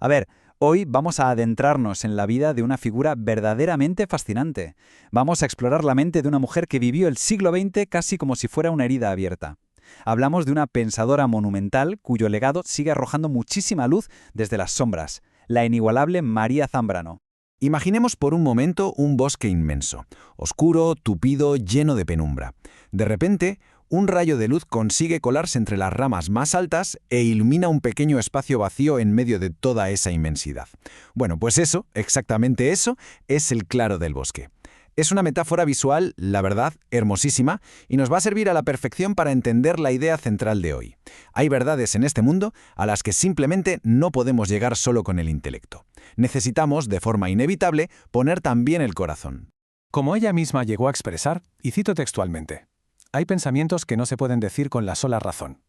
A ver, hoy vamos a adentrarnos en la vida de una figura verdaderamente fascinante. Vamos a explorar la mente de una mujer que vivió el siglo XX casi como si fuera una herida abierta. Hablamos de una pensadora monumental cuyo legado sigue arrojando muchísima luz desde las sombras, la inigualable María Zambrano. Imaginemos por un momento un bosque inmenso, oscuro, tupido, lleno de penumbra. De repente, un rayo de luz consigue colarse entre las ramas más altas e ilumina un pequeño espacio vacío en medio de toda esa inmensidad. Bueno, pues eso, exactamente eso, es el claro del bosque. Es una metáfora visual, la verdad, hermosísima, y nos va a servir a la perfección para entender la idea central de hoy. Hay verdades en este mundo a las que simplemente no podemos llegar solo con el intelecto. Necesitamos, de forma inevitable, poner también el corazón. Como ella misma llegó a expresar, y cito textualmente, «Hay pensamientos que no se pueden decir con la sola razón».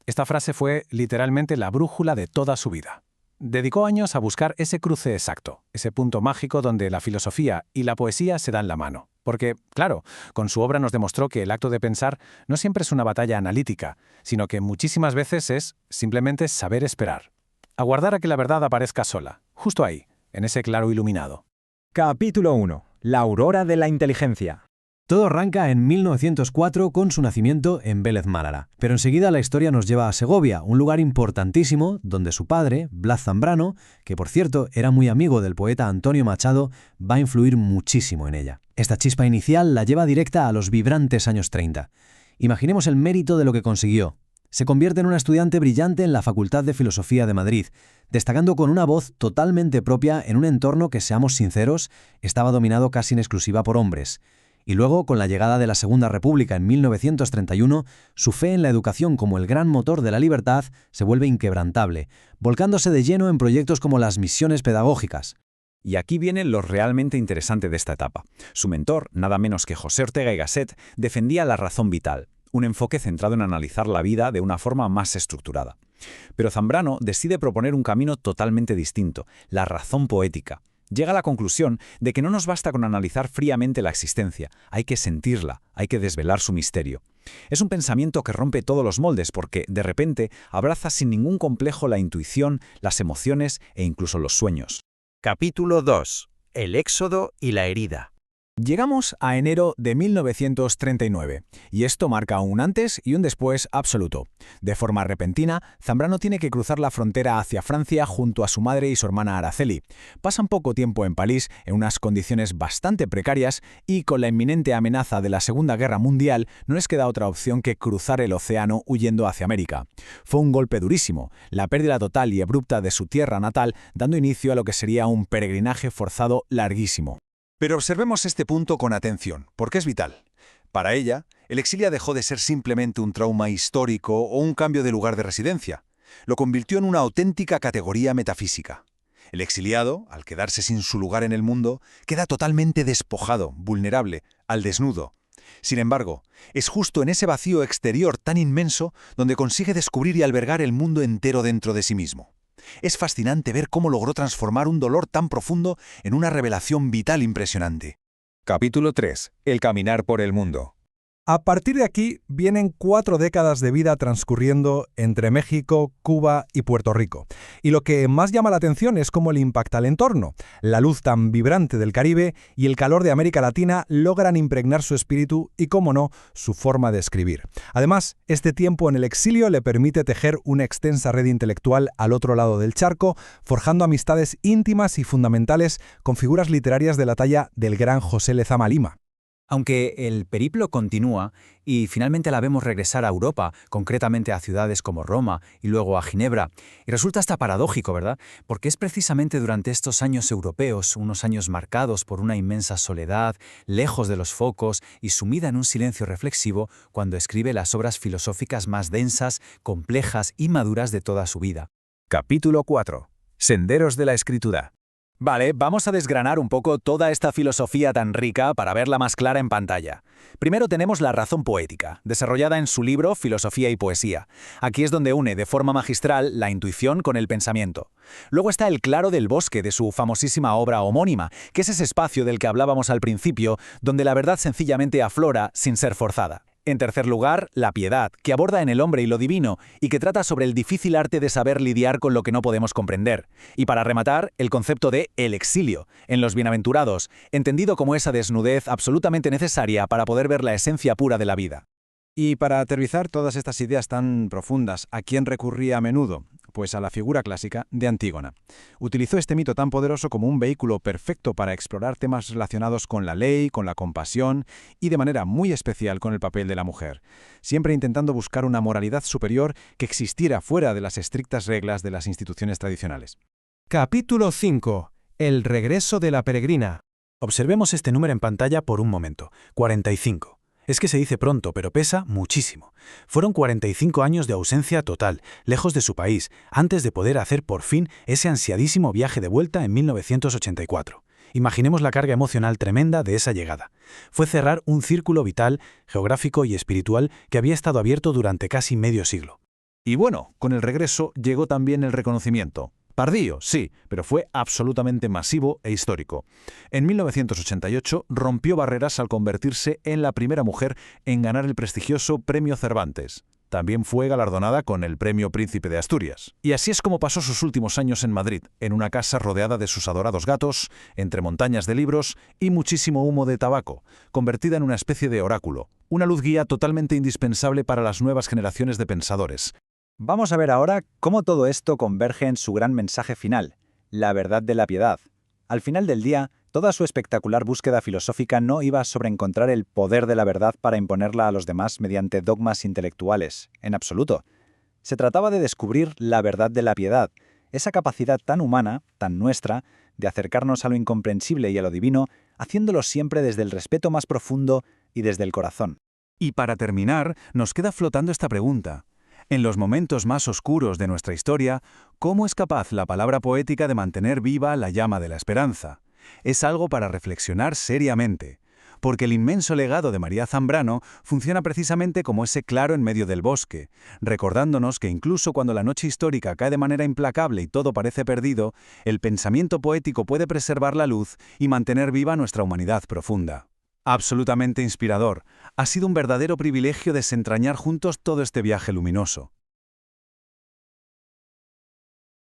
Esta frase fue literalmente la brújula de toda su vida. Dedicó años a buscar ese cruce exacto, ese punto mágico donde la filosofía y la poesía se dan la mano. Porque, claro, con su obra nos demostró que el acto de pensar no siempre es una batalla analítica, sino que muchísimas veces es simplemente saber esperar. Aguardar a que la verdad aparezca sola, justo ahí, en ese claro iluminado. Capítulo 1. La aurora de la inteligencia. Todo arranca en 1904 con su nacimiento en Vélez Málaga, pero enseguida la historia nos lleva a Segovia, un lugar importantísimo donde su padre, Blas Zambrano, que por cierto era muy amigo del poeta Antonio Machado, va a influir muchísimo en ella. Esta chispa inicial la lleva directa a los vibrantes años 30. Imaginemos el mérito de lo que consiguió. Se convierte en una estudiante brillante en la Facultad de Filosofía de Madrid, destacando con una voz totalmente propia en un entorno que, seamos sinceros, estaba dominado casi en exclusiva por hombres. Y luego, con la llegada de la Segunda República en 1931, su fe en la educación como el gran motor de la libertad se vuelve inquebrantable, volcándose de lleno en proyectos como las misiones pedagógicas. Y aquí viene lo realmente interesante de esta etapa. Su mentor, nada menos que José Ortega y Gasset, defendía la razón vital, un enfoque centrado en analizar la vida de una forma más estructurada. Pero Zambrano decide proponer un camino totalmente distinto, la razón poética. Llega a la conclusión de que no nos basta con analizar fríamente la existencia, hay que sentirla, hay que desvelar su misterio. Es un pensamiento que rompe todos los moldes porque, de repente, abraza sin ningún complejo la intuición, las emociones e incluso los sueños. Capítulo 2. El éxodo y la herida. Llegamos a enero de 1939, y esto marca un antes y un después absoluto. De forma repentina, Zambrano tiene que cruzar la frontera hacia Francia junto a su madre y su hermana Araceli. Pasan poco tiempo en París, en unas condiciones bastante precarias, y con la inminente amenaza de la Segunda Guerra Mundial, no les queda otra opción que cruzar el océano huyendo hacia América. Fue un golpe durísimo, la pérdida total y abrupta de su tierra natal, dando inicio a lo que sería un peregrinaje forzado larguísimo. Pero observemos este punto con atención, porque es vital. Para ella, el exilio dejó de ser simplemente un trauma histórico o un cambio de lugar de residencia. Lo convirtió en una auténtica categoría metafísica. El exiliado, al quedarse sin su lugar en el mundo, queda totalmente despojado, vulnerable, al desnudo. Sin embargo, es justo en ese vacío exterior tan inmenso donde consigue descubrir y albergar el mundo entero dentro de sí mismo. Es fascinante ver cómo logró transformar un dolor tan profundo en una revelación vital impresionante. Capítulo 3. El caminar por el mundo. A partir de aquí vienen 4 décadas de vida transcurriendo entre México, Cuba y Puerto Rico. Y lo que más llama la atención es cómo le impacta el entorno. La luz tan vibrante del Caribe y el calor de América Latina logran impregnar su espíritu y, cómo no, su forma de escribir. Además, este tiempo en el exilio le permite tejer una extensa red intelectual al otro lado del charco, forjando amistades íntimas y fundamentales con figuras literarias de la talla del gran José Lezama Lima. Aunque el periplo continúa y finalmente la vemos regresar a Europa, concretamente a ciudades como Roma y luego a Ginebra, y resulta hasta paradójico, ¿verdad? Porque es precisamente durante estos años europeos, unos años marcados por una inmensa soledad, lejos de los focos y sumida en un silencio reflexivo, cuando escribe las obras filosóficas más densas, complejas y maduras de toda su vida. Capítulo 4. Senderos de la escritura. Vale, vamos a desgranar un poco toda esta filosofía tan rica para verla más clara en pantalla. Primero tenemos la razón poética, desarrollada en su libro Filosofía y Poesía. Aquí es donde une de forma magistral la intuición con el pensamiento. Luego está el claro del bosque de su famosísima obra homónima, que es ese espacio del que hablábamos al principio, donde la verdad sencillamente aflora sin ser forzada. En tercer lugar, la piedad, que aborda en el hombre y lo divino, y que trata sobre el difícil arte de saber lidiar con lo que no podemos comprender. Y para rematar, el concepto de el exilio, en los bienaventurados, entendido como esa desnudez absolutamente necesaria para poder ver la esencia pura de la vida. Y para aterrizar todas estas ideas tan profundas, ¿a quién recurría a menudo? Pues a la figura clásica de Antígona. Utilizó este mito tan poderoso como un vehículo perfecto para explorar temas relacionados con la ley, con la compasión y de manera muy especial con el papel de la mujer, siempre intentando buscar una moralidad superior que existiera fuera de las estrictas reglas de las instituciones tradicionales. Capítulo 5. El regreso de la peregrina. Observemos este número en pantalla por un momento. 45. Es que se dice pronto, pero pesa muchísimo. Fueron 45 años de ausencia total, lejos de su país, antes de poder hacer por fin ese ansiadísimo viaje de vuelta en 1984. Imaginemos la carga emocional tremenda de esa llegada. Fue cerrar un círculo vital, geográfico y espiritual que había estado abierto durante casi medio siglo. Y bueno, con el regreso llegó también el reconocimiento. Tardío, sí, pero fue absolutamente masivo e histórico. En 1988 rompió barreras al convertirse en la primera mujer en ganar el prestigioso Premio Cervantes. También fue galardonada con el Premio Príncipe de Asturias. Y así es como pasó sus últimos años en Madrid, en una casa rodeada de sus adorados gatos, entre montañas de libros y muchísimo humo de tabaco, convertida en una especie de oráculo, una luz guía totalmente indispensable para las nuevas generaciones de pensadores. Vamos a ver ahora cómo todo esto converge en su gran mensaje final, la verdad de la piedad. Al final del día, toda su espectacular búsqueda filosófica no iba sobre encontrar el poder de la verdad para imponerla a los demás mediante dogmas intelectuales, en absoluto. Se trataba de descubrir la verdad de la piedad, esa capacidad tan humana, tan nuestra, de acercarnos a lo incomprensible y a lo divino, haciéndolo siempre desde el respeto más profundo y desde el corazón. Y para terminar, nos queda flotando esta pregunta. En los momentos más oscuros de nuestra historia, ¿cómo es capaz la palabra poética de mantener viva la llama de la esperanza? Es algo para reflexionar seriamente, porque el inmenso legado de María Zambrano funciona precisamente como ese claro en medio del bosque, recordándonos que incluso cuando la noche histórica cae de manera implacable y todo parece perdido, el pensamiento poético puede preservar la luz y mantener viva nuestra humanidad profunda. Absolutamente inspirador. Ha sido un verdadero privilegio desentrañar juntos todo este viaje luminoso.